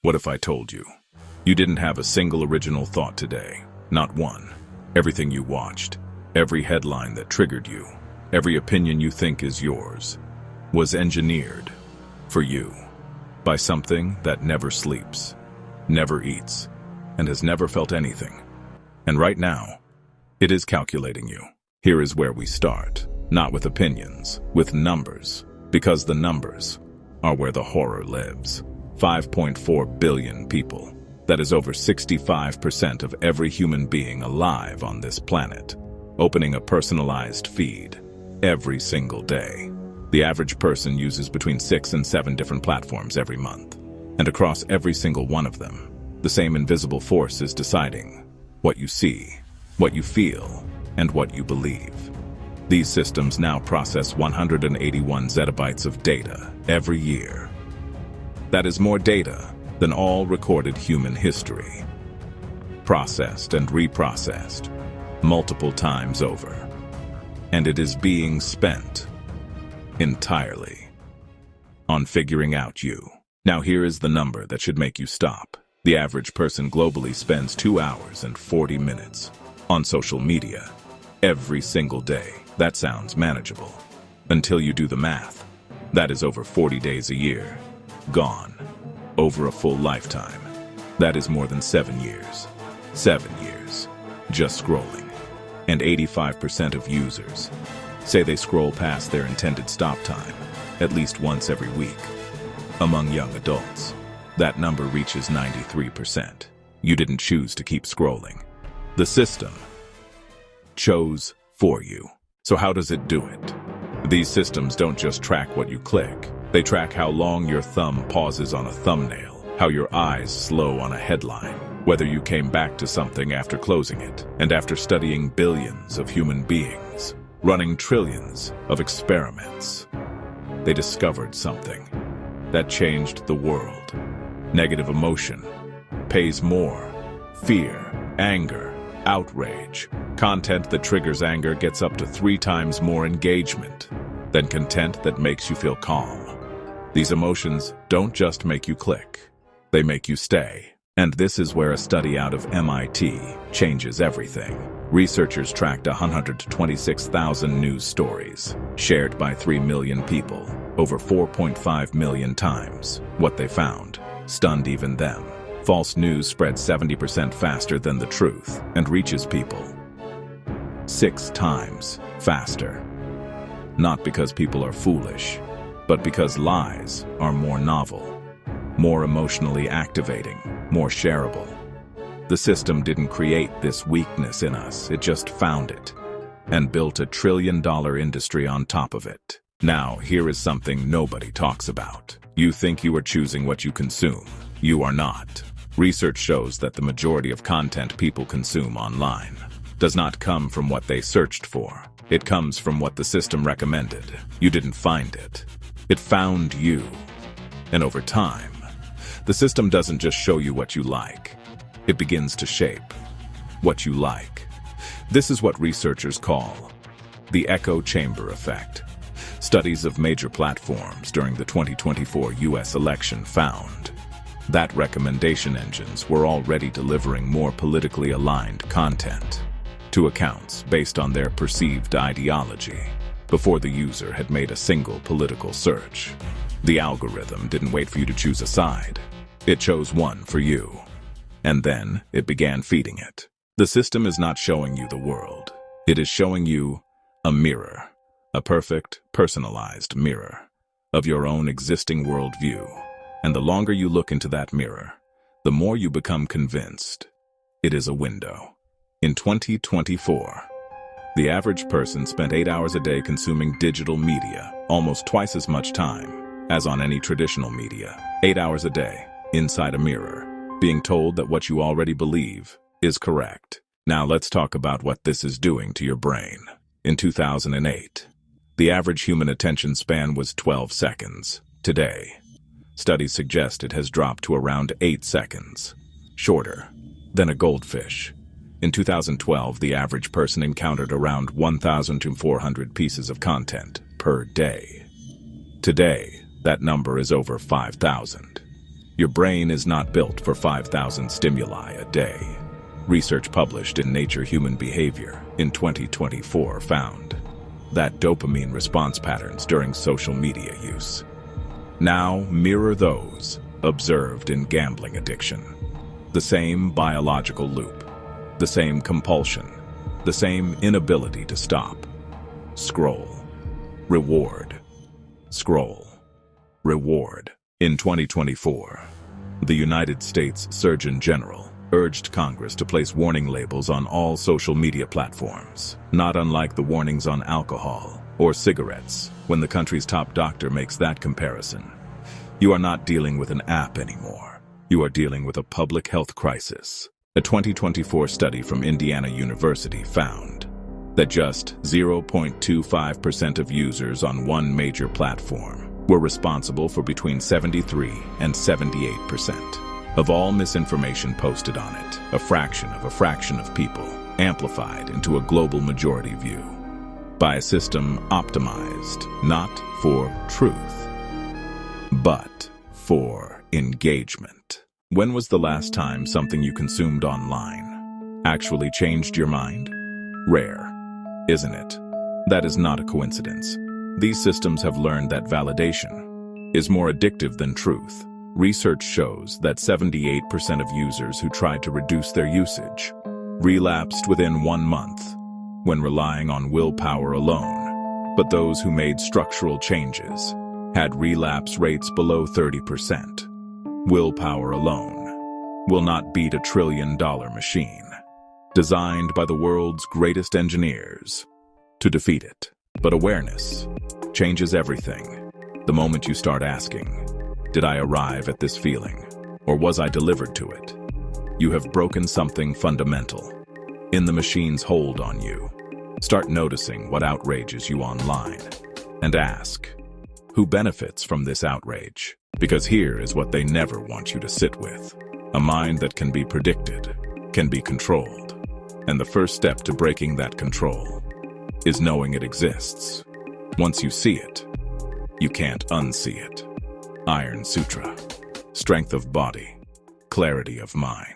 What if I told you? You didn't have a single original thought today. Not one. Everything you watched, every headline that triggered you, every opinion you think is yours, was engineered for you by something that never sleeps, never eats, and has never felt anything. And right now, it is calculating you. Here is where we start. Not with opinions, with numbers. Because the numbers are where the horror lives. 5.4 billion people. That is over 65% of every human being alive on this planet, opening a personalized feed every single day. The average person uses between 6 and 7 different platforms every month. And across every single one of them, the same invisible force is deciding what you see, what you feel, and what you believe. These systems now process 181 zettabytes of data every year. That is more data than all recorded human history. Processed and reprocessed multiple times over. And it is being spent entirely on figuring out you. Now here is the number that should make you stop. The average person globally spends 2 hours and 40 minutes on social media every single day. That sounds manageable. Until you do the math. That is over 40 days a year. Gone. Over a full lifetime. That is more than 7 years. 7 years. Just scrolling. And 85% of users say they scroll past their intended stop time at least once every week. Among young adults, that number reaches 93%. You didn't choose to keep scrolling. The system chose for you. So how does it do it? These systems don't just track what you click. They track how long your thumb pauses on a thumbnail, how your eyes slow on a headline, whether you came back to something after closing it. And after studying billions of human beings, running trillions of experiments, they discovered something that changed the world. Negative emotion pays more. Fear, anger, outrage. Content that triggers anger gets up to 3 times more engagement than content that makes you feel calm. These emotions don't just make you click, they make you stay. And this is where a study out of MIT changes everything. Researchers tracked 126,000 news stories, shared by 3 million people, over 4.5 million times. What they found stunned even them. False news spreads 70% faster than the truth and reaches people 6 times faster. Not because people are foolish, but because lies are more novel, more emotionally activating, more shareable. The system didn't create this weakness in us, it just found it, and built a $1 trillion industry on top of it. Now, here is something nobody talks about. You think you are choosing what you consume. You are not. Research shows that the majority of content people consume online does not come from what they searched for. It comes from what the system recommended. You didn't find it. It found you. And over time, the system doesn't just show you what you like. It begins to shape what you like. This is what researchers call the echo chamber effect. Studies of major platforms during the 2024 US election found that recommendation engines were already delivering more politically aligned content to accounts based on their perceived ideology before the user had made a single political search. The algorithm didn't wait for you to choose a side. It chose one for you. And then it began feeding it. The system is not showing you the world. It is showing you a mirror, a perfect, personalized mirror of your own existing worldview. And the longer you look into that mirror, the more you become convinced it is a window. In 2024, the average person spent 8 hours a day consuming digital media, almost twice as much time as on any traditional media. 8 hours a day, inside a mirror, being told that what you already believe is correct. Now let's talk about what this is doing to your brain. In 2008, the average human attention span was 12 seconds. Today, studies suggest it has dropped to around 8 seconds, shorter than a goldfish. In 2012, the average person encountered around 1,400 pieces of content per day. Today, that number is over 5,000. Your brain is not built for 5,000 stimuli a day. Research published in Nature Human Behavior in 2024 found that dopamine response patterns during social media use now mirror those observed in gambling addiction. The same biological loop, the same compulsion, the same inability to stop. Scroll, reward, scroll, reward. In 2024, the United States Surgeon General urged Congress to place warning labels on all social media platforms, not unlike the warnings on alcohol or cigarettes when the country's top doctor makes that comparison. You are not dealing with an app anymore. You are dealing with a public health crisis. A 2024 study from Indiana University found that just 0.25% of users on one major platform were responsible for between 73 and 78% of all misinformation posted on it, a fraction of people amplified into a global majority view by a system optimized not for truth, but for engagement. When was the last time something you consumed online actually changed your mind? Rare, isn't it? That is not a coincidence. These systems have learned that validation is more addictive than truth. Research shows that 78% of users who tried to reduce their usage relapsed within 1 month when relying on willpower alone, but those who made structural changes had relapse rates below 30%. Willpower alone will not beat $1 trillion machine, designed by the world's greatest engineers to defeat it. But awareness changes everything. The moment you start asking, did I arrive at this feeling, or was I delivered to it? You have broken something fundamental in the machine's hold on you. Start noticing what outrages you online, and ask, who benefits from this outrage? Because here is what they never want you to sit with. A mind that can be predicted, can be controlled. And the first step to breaking that control is knowing it exists. Once you see it, you can't unsee it. Iron Sutra. Strength of body, clarity of mind.